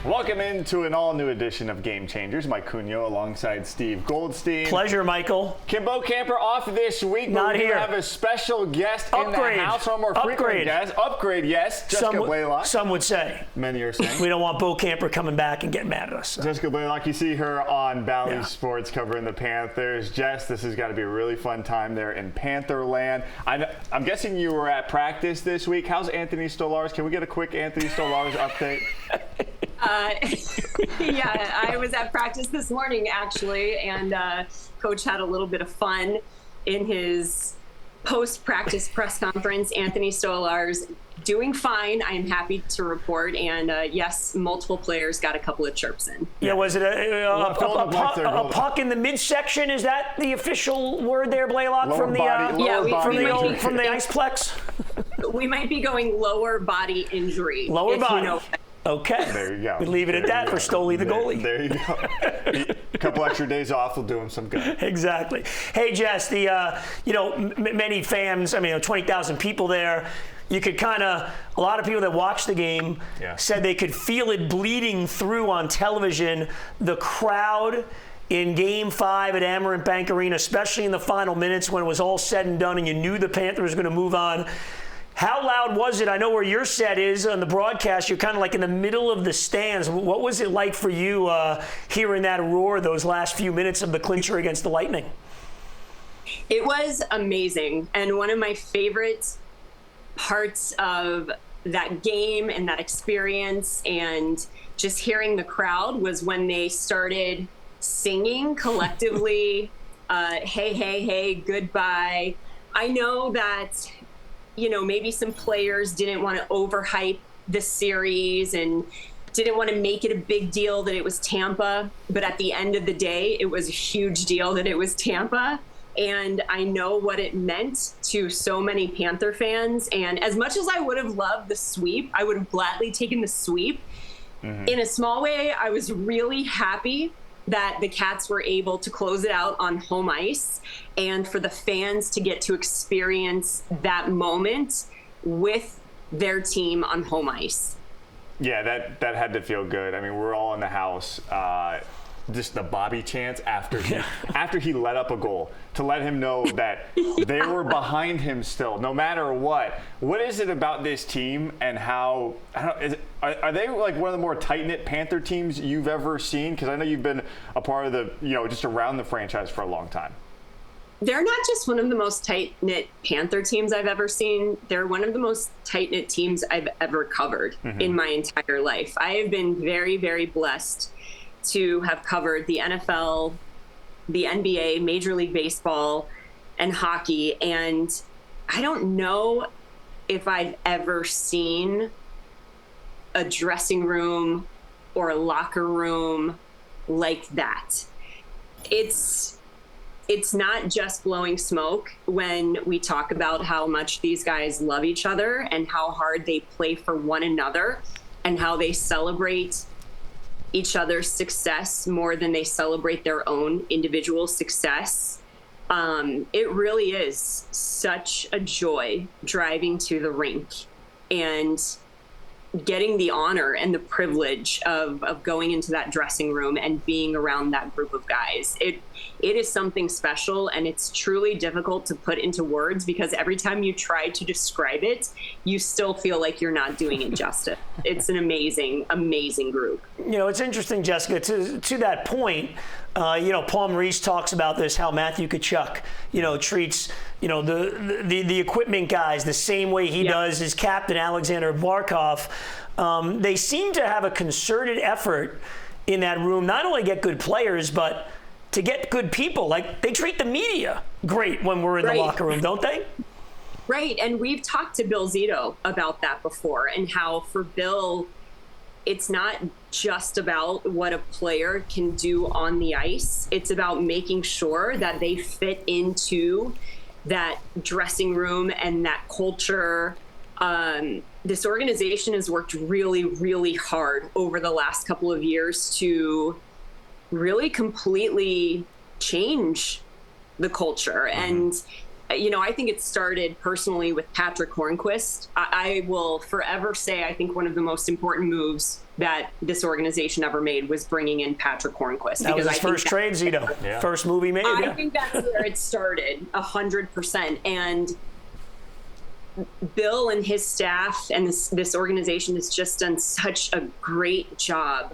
Welcome into an all-new edition of Game Changers. Mike Cunha alongside Steve Goldstein. Pleasure, Michael. Kimbo Camper off this week. Not here. We have a special guest in the house. One more frequent guest. Upgrade, yes. Jessica Blaylock. Some would say. Many are saying. We don't want Bo Camper coming back and getting mad at us. So. Jessica Blaylock, you see her on Bally Sports covering the Panthers. Jess, this has got to be a really fun time there in Pantherland. I'm guessing you were at practice this week. How's Anthony Stolarz? Can we get a quick Anthony Stolarz update? Yeah, I was at practice this morning, actually, and Coach had a little bit of fun in his post-practice press conference. Anthony Stolarz doing fine, I am happy to report, and yes, multiple players got a couple of chirps in. Yeah, was it a puck in the midsection? Is that the official word there, Blaylock, from the Iceplex? We might be going lower body injury. Lower body. You know. Okay. There you go. We leave it at that for Stoley the goalie. There you go. A couple extra days off will do him some good. Exactly. Hey, Jess, many fans, 20,000 people there. You could a lot of people that watched the game said they could feel it bleeding through on television. The crowd in Game 5 at Amerant Bank Arena, especially in the final minutes when it was all said and done and you knew the Panthers were going to move on. How loud was it? I know where your set is on the broadcast. You're kind of like in the middle of the stands. What was it like for you hearing that roar those last few minutes of the clincher against the Lightning? It was amazing. And one of my favorite parts of that game and that experience and just hearing the crowd was when they started singing collectively, hey, hey, hey, goodbye. I know that maybe some players didn't want to overhype the series and didn't want to make it a big deal that it was Tampa. But at the end of the day, it was a huge deal that it was Tampa. And I know what it meant to so many Panther fans. And as much as I would have loved the sweep, I would have gladly taken the sweep. Mm-hmm. In a small way, I was really happy that the Cats were able to close it out on home ice and for the fans to get to experience that moment with their team on home ice. Yeah, that had to feel good. I mean, we're all in the house. Just the Bobby chants after he let up a goal to let him know that they were behind him still, no matter what. What is it about this team and how are they like one of the more tight-knit Panther teams you've ever seen? Because I know you've been a part of the, just around the franchise for a long time. They're not just one of the most tight-knit Panther teams I've ever seen. They're one of the most tight-knit teams I've ever covered in my entire life. I have been very, very blessed to have covered the NFL, the NBA, Major League Baseball, and hockey. And I don't know if I've ever seen a dressing room or a locker room like that. It's not just blowing smoke when we talk about how much these guys love each other and how hard they play for one another and how they celebrate each other's success more than they celebrate their own individual success. It really is such a joy driving to the rink and getting the honor and the privilege of going into that dressing room and being around that group of guys. It is something special, and it's truly difficult to put into words because every time you try to describe it, you still feel like you're not doing it justice. It's an amazing, amazing group. It's interesting, Jessica, to that point, Paul Maurice talks about this, how Matthew Tkachuk, treats, the equipment guys the same way he does his captain, Alexander Barkov. They seem to have a concerted effort in that room, not only get good players, but to get good people. Like, they treat the media great when we're in the locker room, don't they? Right, and we've talked to Bill Zito about that before, and how for Bill, it's not just about what a player can do on the ice. It's about making sure that they fit into that dressing room and that culture. This organization has worked really, really hard over the last couple of years to really completely change the culture. And I think it started personally with Patrick Hornquist. I will forever say I think one of the most important moves that this organization ever made was bringing in Patrick Hornquist. That was his first trade, Zito. Yeah. First move he made. I think that's where it started, 100%. And Bill and his staff and this organization has just done such a great job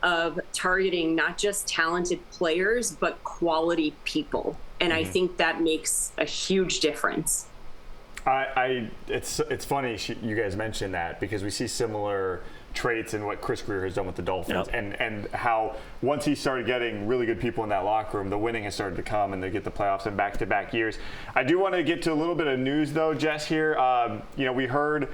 of targeting not just talented players, but quality people. And I think that makes a huge difference. It's funny you guys mentioned that, because we see similar traits in what Chris Greer has done with the Dolphins, and how once he started getting really good people in that locker room, the winning has started to come, and they get the playoffs in back-to-back years. I do want to get to a little bit of news, though, Jess, here. We heard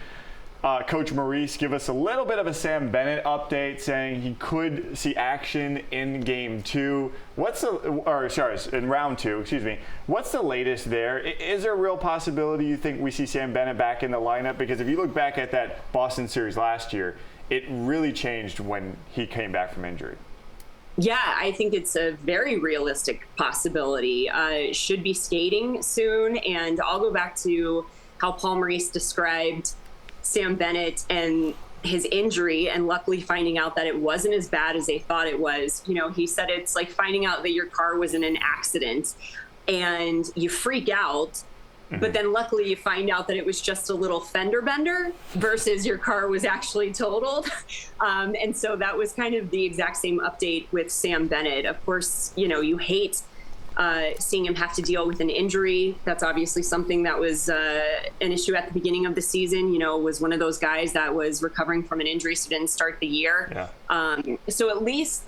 Coach Maurice give us a little bit of a Sam Bennett update, saying he could see action in Game 2. In Round 2, excuse me. What's the latest there? Is there a real possibility you think we see Sam Bennett back in the lineup? Because if you look back at that Boston series last year, it really changed when he came back from injury. Yeah, I think it's a very realistic possibility. Should be skating soon, and I'll go back to how Paul Maurice described Sam Bennett and his injury, and luckily finding out that it wasn't as bad as they thought it was. He said it's like finding out that your car was in an accident and you freak out, but then luckily you find out that it was just a little fender bender versus your car was actually totaled. And so that was kind of the exact same update with Sam Bennett. Of course, you hate seeing him have to deal with an injury. That's obviously something that was an issue at the beginning of the season. Was one of those guys that was recovering from an injury, so didn't start the year. Yeah. So at least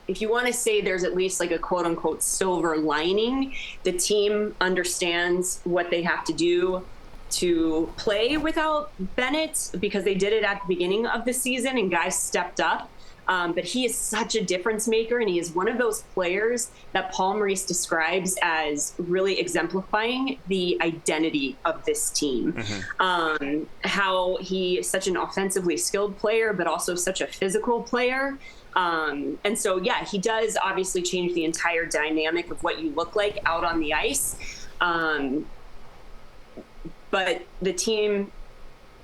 if you want to say there's at least like a quote unquote silver lining, the team understands what they have to do to play without Bennett, because they did it at the beginning of the season and guys stepped up. But he is such a difference maker, and he is one of those players that Paul Maurice describes as really exemplifying the identity of this team. How he is such an offensively skilled player, but also such a physical player. And so, yeah, he does obviously change the entire dynamic of what you look like out on the ice. But the team,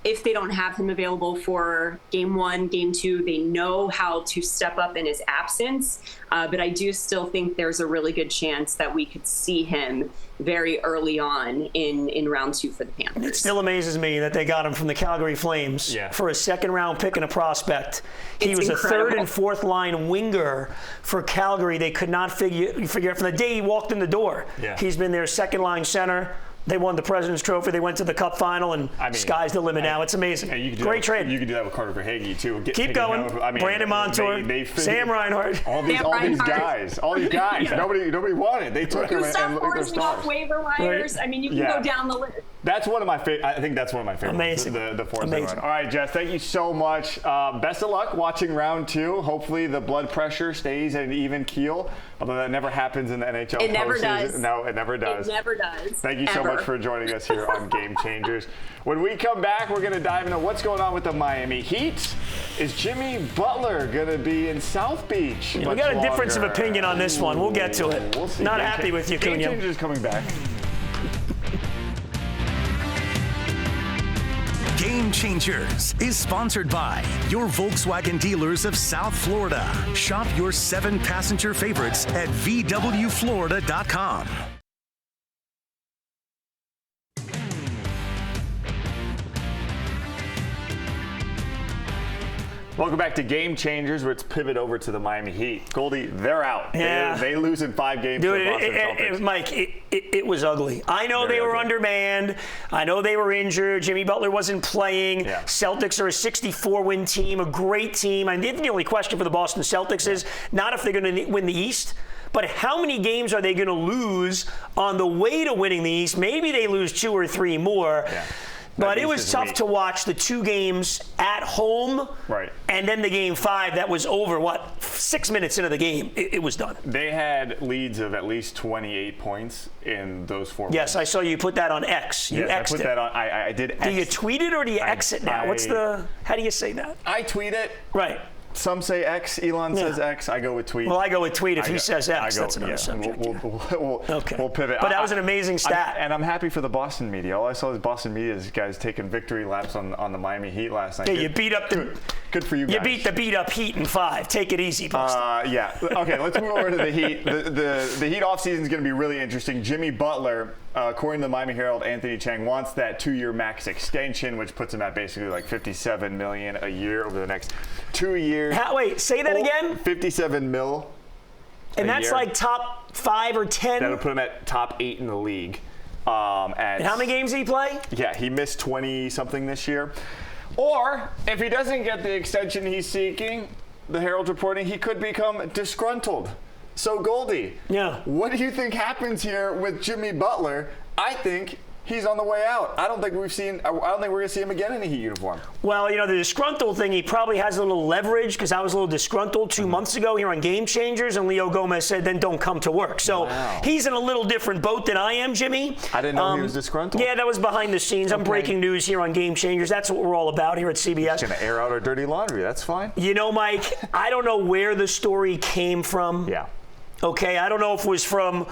if they don't have him available for Game 1, Game 2, they know how to step up in his absence. But I do still think there's a really good chance that we could see him very early on in Round 2 for the Panthers. It still amazes me that they got him from the Calgary Flames for a second-round pick and a prospect. He was incredible. A third- and fourth-line winger for Calgary. They could not figure out from the day he walked in the door. Yeah. He's been their second-line center. They won the President's Trophy. They went to the Cup final, and sky's the limit now. It's amazing. Great trade. You could do that with Carter Verhaeghe, too. Keep going. Brandon Montour, Sam Reinhart. All these guys. Yeah. Nobody wanted. They took them and looked at their stars. Waiver wires. Right. You can go down the list. That's one of my favorite. I think that's one of my favorites. Amazing. The fourth run. All right, Jess, thank you so much. Best of luck watching Round 2. Hopefully the blood pressure stays at an even keel, although that never happens in the NHL. It never does. No, it never does. It never does. Thank you so much for joining us here on Game Changers. When we come back, we're going to dive into what's going on with the Miami Heat. Is Jimmy Butler going to be in South Beach? We got a difference of opinion on this one. We'll get to it. We'll see. Not happy with you, Cunha. Game Changers coming back. Game Changers is sponsored by your Volkswagen dealers of South Florida. Shop your 7-passenger favorites at VWFlorida.com. Welcome back to Game Changers, where it's pivot over to the Miami Heat. Goldie, they're out. Yeah. They lose in 5 games. Dude, Mike, it was ugly. I know they were undermanned. I know they were injured. Jimmy Butler wasn't playing. Yeah. Celtics are a 64-win team, a great team. I think the only question for the Boston Celtics is not if they're going to win the East, but how many games are they going to lose on the way to winning the East? Maybe they lose 2 or 3 more. Yeah. But it was tough to watch the 2 games at home, and then the Game 5 that was over, 6 minutes into the game, it was done. They had leads of at least 28 points in those 4 Yes, I saw you put that on X. You X'd I put that on. I did X. Do you tweet it or do you X it now? How do you say that? I tweet it. Right. some say X. Elon says X. I go with tweet. Well, I go with tweet. If he says X, that's another subject. We'll pivot. But that was an amazing stat. And I'm happy for the Boston media. All I saw was Boston media is guys taking victory laps on the Miami Heat last night. Yeah, you beat up Good for you guys. You beat the beat-up Heat in 5. Take it easy, Boston. Yeah. Okay, let's move over to the Heat. The Heat offseason is going to be really interesting. Jimmy Butler, according to the Miami Herald, Anthony Chang wants that 2-year max extension, which puts him at basically like $57 million a year over the next 2 years. Wait, say that again? $57 million. And that's year. like top 5 or 10? That'll put him at top 8 in the league. And how many games did he play? Yeah, he missed 20-something this year. Or, if he doesn't get the extension he's seeking, the Herald's reporting he could become disgruntled. So, Goldie, what do you think happens here with Jimmy Butler? I think he's on the way out. I don't think we're going to see him again in a Heat uniform. Well, the disgruntled thing, he probably has a little leverage because I was a little disgruntled 2 months ago here on Game Changers, and Leo Gomez said, then don't come to work. So he's in a little different boat than I am, Jimmy. I didn't know he was disgruntled. Yeah, that was behind the scenes. I'm breaking news here on Game Changers. That's what we're all about here at CBS. He's going to air out our dirty laundry. That's fine. Mike, I don't know where the story came from. Yeah. Okay, I don't know if it was from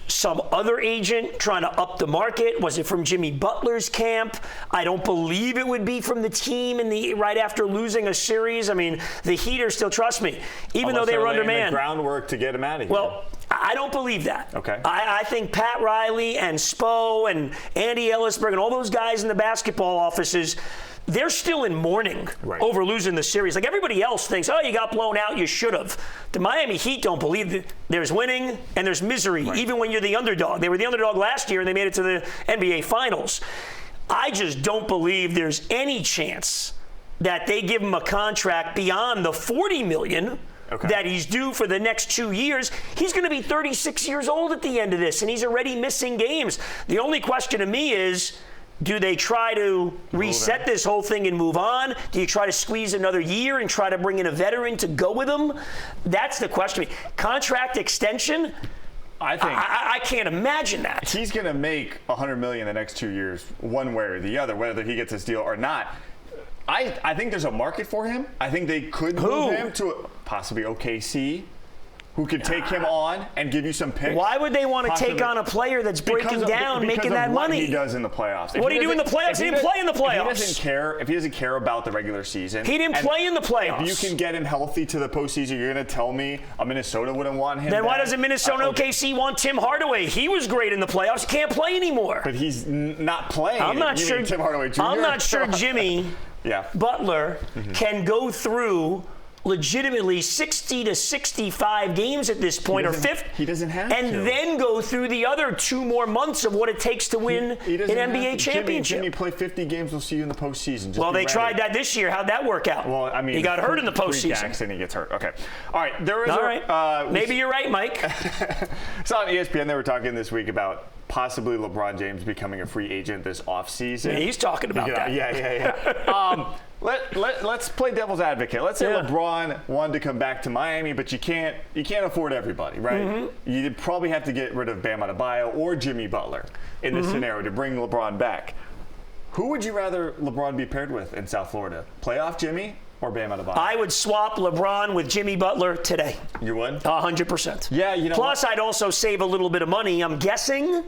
some other agent trying to up the market. Was it from Jimmy Butler's camp? I don't believe it would be from the team right after losing a series. I mean, the Heat are still, trust me, even though they were undermanned. The groundwork to get him out of here. Well, I don't believe that. Okay. I think Pat Riley and Spo and Andy Ellisberg and all those guys in the basketball offices, they're still in mourning over losing the series. Like everybody else thinks, you got blown out, you should have. The Miami Heat don't believe that there's winning and there's misery, even when you're the underdog. They were the underdog last year and they made it to the NBA Finals. I just don't believe there's any chance that they give him a contract beyond the $40 million that he's due for the next 2 years. He's going to be 36 years old at the end of this, and he's already missing games. The only question to me is, do they try to reset this whole thing and move on? Do you try to squeeze another year and try to bring in a veteran to go with him? That's the question. Contract extension? I think I can't imagine that. He's going to make $100 million the next 2 years, one way or the other, whether he gets this deal or not. I think there's a market for him. I think they could move him to possibly OKC, who could take him on and give you some picks. Why would they want to take on a player that's breaking down, making that money? What he does in the playoffs. What do you do in the playoffs? He didn't play in the playoffs. If he doesn't care about the regular season. He didn't play in the playoffs. If you can get him healthy to the postseason, you're going to tell me Minnesota wouldn't want him Then why doesn't Minnesota OKC want Tim Hardaway? He was great in the playoffs. He can't play anymore. But he's not playing. I'm not sure. Tim Hardaway Jr.? I'm not sure Jimmy Butler can go through legitimately 60 to 65 games at this point, or 50. He doesn't have and then go through the other 2 more months of what it takes to win an NBA championship. Jimmy, play 50 games. We'll see you in the postseason. Well, they tried that this year. How'd that work out? Well, I mean, he got hurt in the postseason. And he gets hurt. Okay. All right. Maybe you're right, Mike. So on ESPN, they were talking this week about possibly LeBron James becoming a free agent this offseason. Yeah, he's talking about that. Yeah. Let's play devil's advocate. Let's say LeBron wanted to come back to Miami, but you can't afford everybody, right? You'd probably have to get rid of Bam Adebayo or Jimmy Butler in this scenario to bring LeBron back. Who would you rather LeBron be paired with in South Florida? Playoff Jimmy or Bam Adebayo? I would swap LeBron with Jimmy Butler today. You would? 100%. Yeah, Plus, I'd also save a little bit of money, I'm guessing.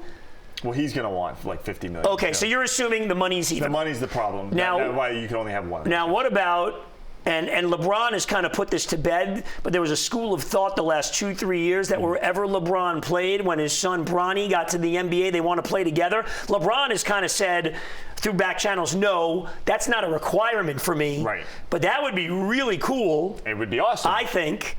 Well, he's going to want like $50 million. Okay, so you're assuming the money's even. The money's the problem. Now, that's why you can only have one. Now, what about, and LeBron has kind of put this to bed, but there was a school of thought the last 2-3 years that wherever LeBron played, when his son Bronny got to the NBA, they want to play together. LeBron has kind of said through back channels, no, that's not a requirement for me. Right. But that would be really cool. It would be awesome. I think.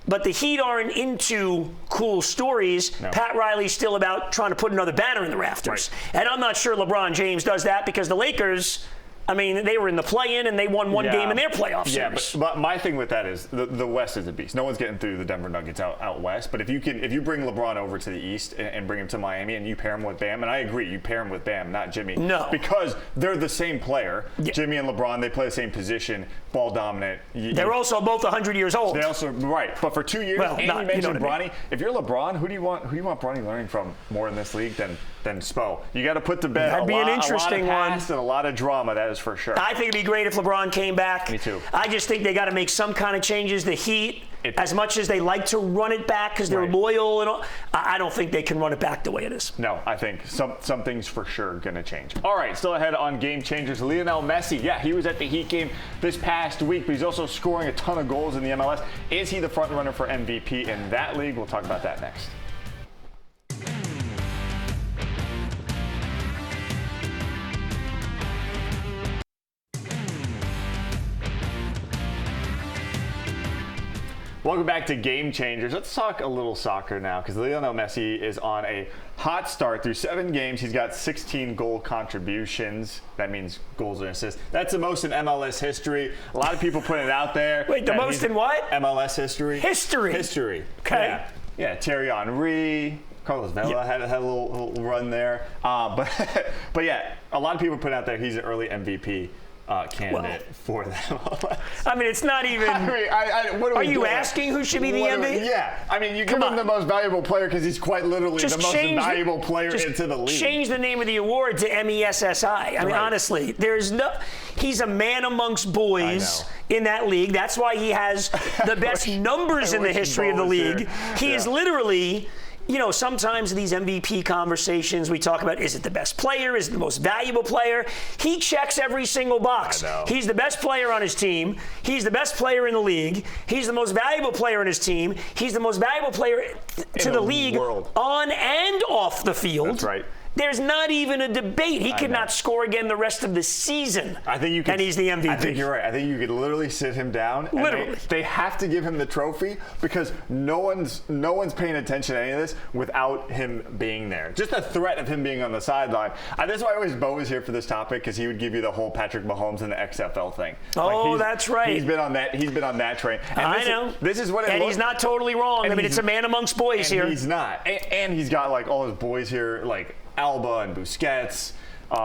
But the Heat aren't into cool stories. No. Pat Riley's still about trying to put another banner in the rafters. Right. And I'm not sure LeBron James does that because the Lakers, I mean, they were in the play-in and they won one game in their playoff series. Yeah, but my thing with that is the West is a beast. No one's getting through the Denver Nuggets out West. But if you bring LeBron over to the East and bring him to Miami and you pair him with Bam, and I agree, you pair him with Bam, not Jimmy. No. Because they're the same player. Yeah. Jimmy and LeBron, they play the same position, ball dominant. They're also both 100 years old. They also, right. But for 2 years, you mentioned Bronny. If you're LeBron, who do you want Bronny learning from more in this league than than Spo. You got to put to bed That'd be an interesting a lot of one. past and a lot of drama, that is for sure. I think it'd be great if LeBron came back. Me too. I just think they got to make some kind of changes. The Heat, as much as they like to run it back because they're loyal and all, I don't think they can run it back the way it is. No, I think something's for sure going to change. All right, still ahead on Game Changers. Lionel Messi, yeah, he was at the Heat game this past week, but he's also scoring a ton of goals in the MLS. Is he the front runner for MVP in that league? We'll talk about that next. Welcome back to Game Changers. Let's talk a little soccer now, because Lionel Messi is on a hot start through 7 games. He's got 16 goal contributions. That means goals and assists. That's the most in MLS history. A lot of people putting it out there. Wait, the most in what? MLS history. History. Okay. Yeah, Thierry Henry. Carlos Vela had a little run there. But yeah, a lot of people put out there he's an early MVP candidate for them. I mean, it's not even. What are you asking who should be the MVP? Yeah, I mean, you give him the most valuable player because he's quite literally the most valuable player into the league. Change the name of the award to MESSI. I mean, honestly, he's a man amongst boys in that league. That's why he has the best numbers in the history of the league. He is literally. You know, sometimes in these MVP conversations, we talk about, is it the best player? Is it the most valuable player? He checks every single box. He's the best player on his team. He's the best player in the league. He's the most valuable player on his team. He's the most valuable player to the league on and off the field. That's right. There's not even a debate. He could not score again the rest of the season. I think you could, and he's the MVP. I think you're right. I think you could literally sit him down. Literally. They have to give him the trophy because no one's paying attention to any of this without him being there. Just the threat of him being on the sideline. That's why Bo was here for this topic, because he would give you the whole Patrick Mahomes and the XFL thing. That's right. He's been on that train. And I know. This is what it and looks. He's not totally wrong. I mean, it's a man amongst boys here. He's not. And he's got like all his boys here, like Alba and Busquets.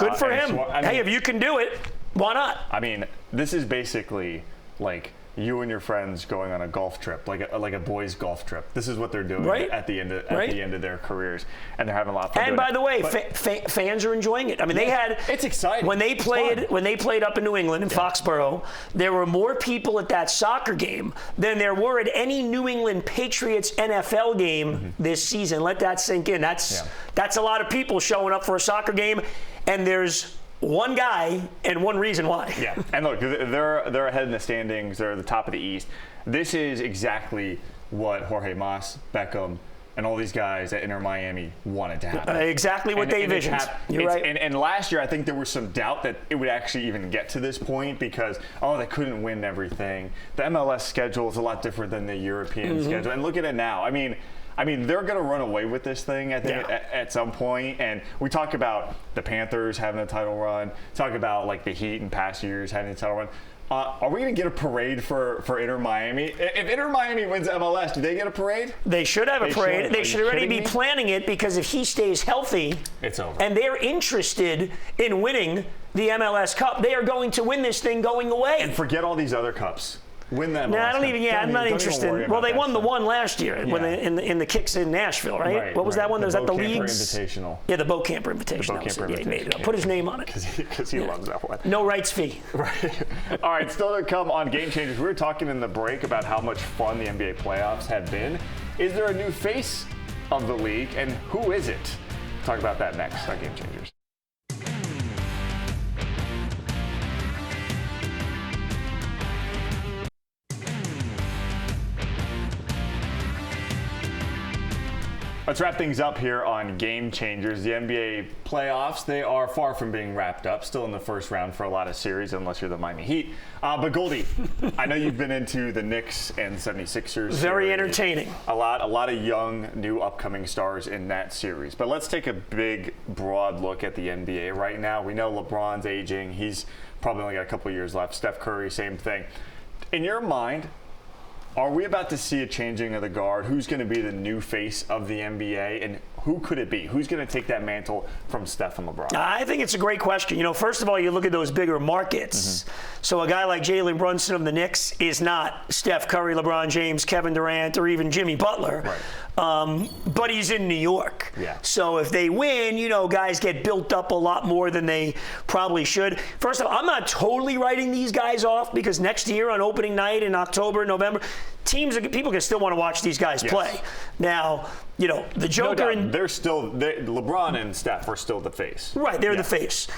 Good for him. Hey, if you can do it, why not? I mean, this is basically like you and your friends going on a golf trip, like a boys' golf trip. This is what they're doing at the end of their careers, and they're having a lot of fun. And by the way, fans are enjoying it. I mean, it's exciting when they played up in New England in Foxborough. There were more people at that soccer game than there were at any New England Patriots NFL game this season. Let that sink in. That's a lot of people showing up for a soccer game, and there's one guy and one reason why. Yeah, and look, they're ahead in the standings. They're at the top of the East. This is exactly what Jorge Mas, Beckham, and all these guys at Inter Miami wanted to happen. Exactly what they envisioned. You're right. And last year, I think there was some doubt that it would actually even get to this point because, they couldn't win everything. The MLS schedule is a lot different than the European schedule. And look at it now. I mean, they're going to run away with this thing, I think, at some point. And we talk about the Panthers having a title run, talk about like the Heat in past years having a title run. Are we going to get a parade for Inter Miami? If Inter Miami wins MLS, do they get a parade? They should have a parade. They should already be planning it, because if he stays healthy, it's over. And they're interested in winning the MLS Cup, they are going to win this thing going away. And forget all these other cups. Win that. No, I don't even. Yeah, I'm not interested. Well, they won the one last year when in the kicks in Nashville, right? What was that one? Was that the league's Invitational? Yeah, the Bo Camper Invitational. He made it up. Put his name on it because he loves that one. No rights fee. Right. All right. Still to come on Game Changers. We were talking in the break about how much fun the NBA playoffs have been. Is there a new face of the league, and who is it? Talk about that next on Game Changers. Let's wrap things up here on Game Changers. The NBA playoffs, they are far from being wrapped up. Still in the first round for a lot of series, unless you're the Miami Heat. But Goldie, I know you've been into the Knicks and 76ers. Very entertaining. A lot of young, new, upcoming stars in that series. But let's take a big, broad look at the NBA right now. We know LeBron's aging. He's probably only got a couple years left. Steph Curry, same thing. In your mind, are we about to see a changing of the guard? Who's going to be the new face of the NBA, and who could it be? Who's going to take that mantle from Steph and LeBron? I think it's a great question. You know, first of all, you look at those bigger markets. So a guy like Jalen Brunson of the Knicks is not Steph Curry, LeBron James, Kevin Durant, or even Jimmy Butler. but he's in New York. Yeah. So if they win, guys get built up a lot more than they probably should. First of all, I'm not totally writing these guys off because next year on opening night in October, November, people can still want to watch these guys play. Now, the Joker and LeBron and Steph are still the face. Right, they're the face.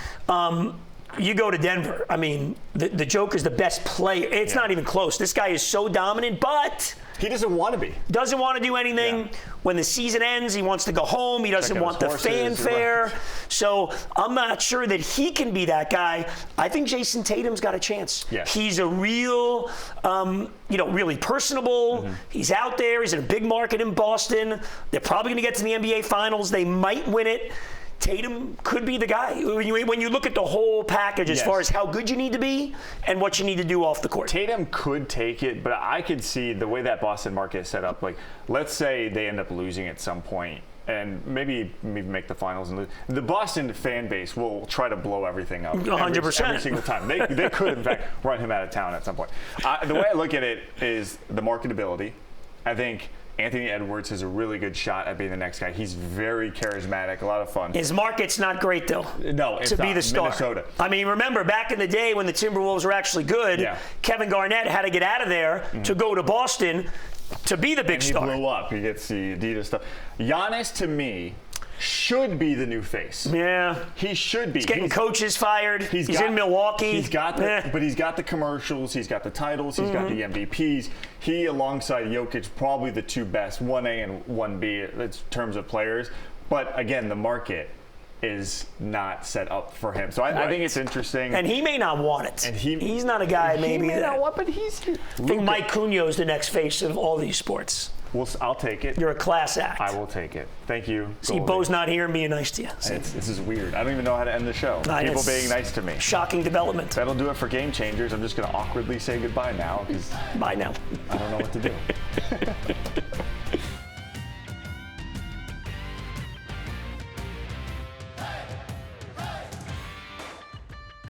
You go to Denver. I mean, the Joker's the best player. It's not even close. This guy is so dominant, but he doesn't want to be. Doesn't want to do anything. Yeah. When the season ends, he wants to go home. He doesn't want the fanfare. Right. So I'm not sure that he can be that guy. I think Jason Tatum's got a chance. Yes. He's a real, really personable. Mm-hmm. He's out there. He's in a big market in Boston. They're probably going to get to the NBA Finals. They might win it. Tatum could be the guy. When you look at the whole package as far as how good you need to be and what you need to do off the court. Tatum could take it, but I could see the way that Boston market is set up. Like, let's say they end up losing at some point and maybe make the finals and lose. The Boston fan base will try to blow everything up 100%. Every single time. They could, in fact, run him out of town at some point. The way I look at it is the marketability. I think Anthony Edwards has a really good shot at being the next guy. He's very charismatic, a lot of fun. His market's not great, though. No, it's to be not. the star. Minnesota. I mean, remember back in the day when the Timberwolves were actually good, Kevin Garnett had to get out of there to go to Boston to be the big star. He blew up. He gets the Adidas stuff. Giannis, to me, should be the new face. Yeah. He should be. He's getting coaches fired. He's in Milwaukee. But he's got the commercials. He's got the titles. He's got the MVPs. He, alongside Jokic, probably the two best, 1A and 1B in terms of players. But again, the market is not set up for him. So I think it's interesting. And he may not want it. And he's not a guy maybe. He may not want, but he's. I think Mike Cunha is the next face of all these sports. I'll take it. You're a class act. I will take it. Thank you. See, Bo's not here and being nice to you. This is weird. I don't even know how to end the show. People being nice to me. Shocking development. That'll do it for Game Changers. I'm just going to awkwardly say goodbye now because Bye now. I don't know what to do.